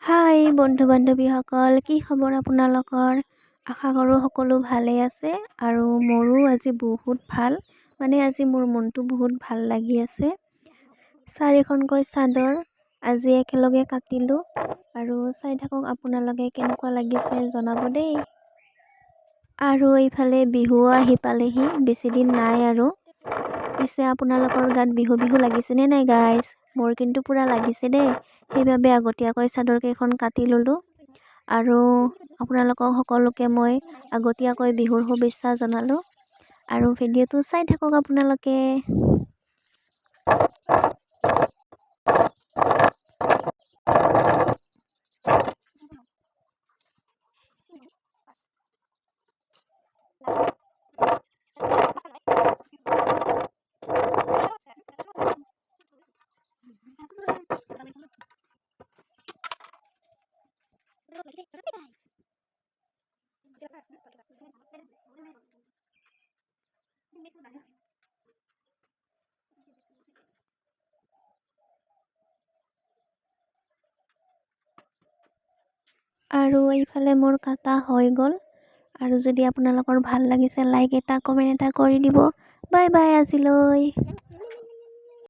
হাই বন্ধু বান্ধৱীসকল, কি খবৰ আপোনালোকৰ? আশা কৰোঁ সকলো ভালেই আছে আৰু মোৰো আজি বহুত ভাল। আজি মোৰ মনটো বহুত ভাল লাগি আছে। 4খনকৈ চাদৰ আজি একেলগে কাটিলোঁ আৰু চাই থাকক আপোনালোকে কেনেকুৱা লাগিছে জনাব দেই। আৰু এইফালে বিহুও আহি পালেহি, বেছি দিন নাই আৰু। পিছে আপোনালোকৰ গাত বিহু বিহু লাগিছেনে নাই গাইজ? মোৰ কিন্তু পুৰা লাগিছে দেই। সেইবাবে আগতীয়াকৈ চাদৰ কেইখন কাটি ল'লোঁ আৰু আপোনালোকক সকলোকে মই আগতীয়াকৈ বিহুৰ শুভেচ্ছা জনালোঁ। আৰু ভিডিঅ'টো চাই থাকক আপোনালোকে। আৰু এইফালে মোৰ কাটা হৈ গ'ল। আৰু যদি আপোনালোকৰ ভাল লাগিছে লাইক এটা কমেণ্ট এটা কৰি দিব। বাই বাই আজিলৈ।